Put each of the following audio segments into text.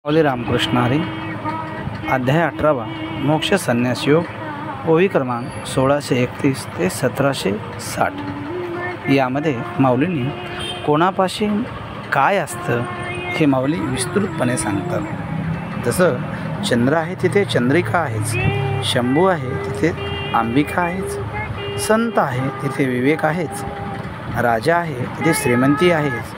माऊली रामकृष्ण हरी. अध्याय 18 मोक्ष संन्यास योग. ओवी क्रमांक 1631 ते 1760. यामध्ये माऊलींनी कोणापाशी काय असतं हे माऊली विस्तृतपणे सांगतात. जसं चंद्र आहे तिथे चंद्रिका आहेच, शंभू आहे तिथे अंबिका आहेच, संत आहे तिथे विवेक आहेच, राजा आहे तिथे श्रीमंती आहेच,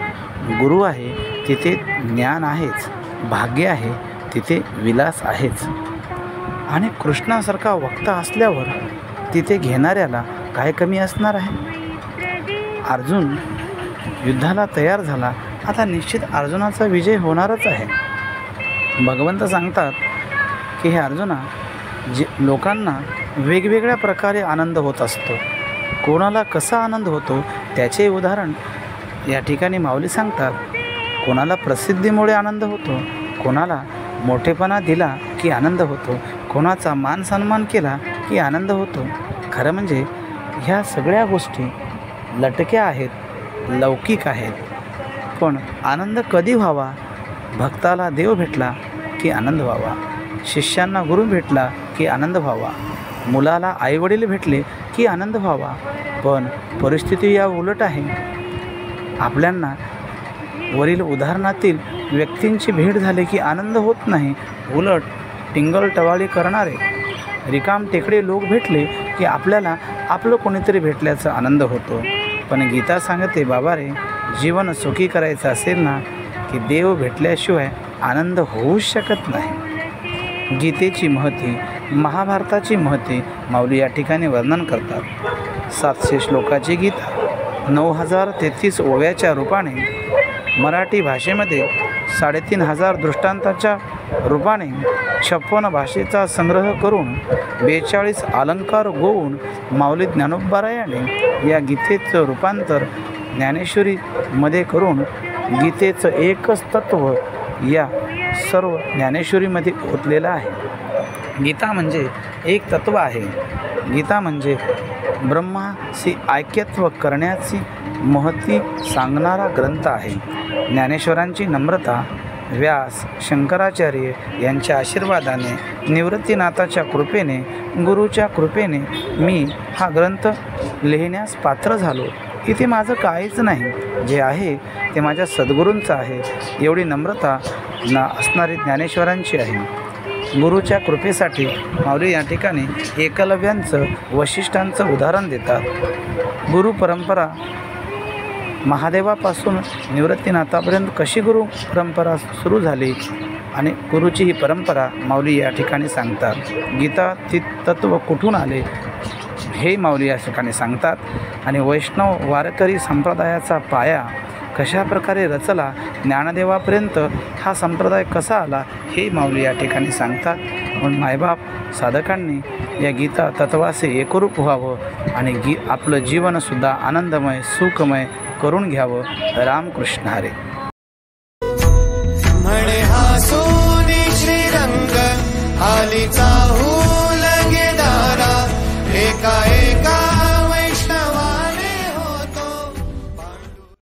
गुरु आहे तिथे ज्ञान आहेच, भाग्य आहे तिथे विलास आहेच. आणि कृष्णासारखा वक्ता असल्यावर तिथे घेणाऱ्याला काय कमी असणार आहे. अर्जुन युद्धाला तयार झाला, आता निश्चित अर्जुनाचा विजय होणारच आहे. भगवंत सांगतात की हे अर्जुना, लोकांना वेगवेगळ्या प्रकारे आनंद होत असतो. कोणाला कसा आनंद होतो त्याचे उदाहरण या ठिकाणी माऊली सांगतात. कोणाला प्रसिद्धीमुळे आनंद होतो, कोणाला मोठेपणा दिला की आनंद होतो, कोणाचा मान सन्मान केला की आनंद होतो. खरं म्हणजे ह्या सगळ्या गोष्टी लटक्या आहेत, लौकिक आहेत. पण आनंद कधी व्हावा? भक्ताला देव भेटला की आनंद व्हावा, शिष्यांना गुरु भेटला की आनंद व्हावा, मुलाला आईवडील भेटले की आनंद व्हावा. पण परिस्थिती या उलट आहे. आपल्यांना वरील उदाहरणातील व्यक्तींची भेट झाली की आनंद होत नाही. उलट टिंगलटवाळी करणारे रिकाम टेकडे लोक भेटले की आपल्याला आपलं कोणीतरी भेटल्याचा आनंद होतो. पण गीता सांगते, बाबा रे, जीवन सुखी करायचं असेल ना की देव भेटल्याशिवाय आनंद होऊच शकत नाही. गीतेची महती, महाभारताची महती माऊली या ठिकाणी वर्णन करतात. 700 श्लोकाची गीता 9033 ओव्याच्या रूपाने, मराठी भाषेमध्ये 3500 दृष्टांताच्या रूपाने, 56 भाषेचा संग्रह करून 42 अलंकार गोवून माऊली ज्ञानोबारायाने या गीतेचं रूपांतर ज्ञानेश्वरीमध्ये करून गीतेचं एकच तत्त्व या सर्व ज्ञानेश्वरीमध्ये ओतलेलं आहे. गीता म्हणजे एक तत्त्व आहे. गीता म्हणजे ब्रह्माशी ऐक्यत्व करण्याची महती सांगणारा ग्रंथ आहे. ज्ञानेश्वरांची नम्रता, व्यास, शंकराचार्य यांच्या आशीर्वादाने, निवृत्तीनाथाच्या कृपेने, गुरुच्या कृपेने मी हा ग्रंथ लिहिण्यास पात्र झालो. इथे माझं काहीच नाही, जे आहे ते माझ्या सद्गुरूंचं आहे. एवढी नम्रता असणारी ज्ञानेश्वरांची आहे. गुरुच्या कृपेसाठी माऊली या ठिकाणी एकलव्यांचं, वशिष्ठांचं उदाहरण देतात. गुरु परंपरा महादेवापासून निवृत्तीनाथापर्यंत कशी गुरु परंपरा सुरू झाली आणि गुरुची ही परंपरा माऊली या ठिकाणी सांगतात. गीता ती तत्त्व कुठून आले हे माऊली या ठिकाणी सांगतात. आणि वैष्णव वारकरी संप्रदायाचा पाया कशा प्रकारे रचला, ज्ञानदेवापर्यंत हा संप्रदाय कसा आला हे माऊली या ठिकाणी सांगतात. म्हणून मायबाप साधकांनी या गीता तत्वाचे एकरूप व्हावं आणि आपलं जीवनसुद्धा आनंदमय, सुखमय करून घ्यावं. रामकृष्ण हरी.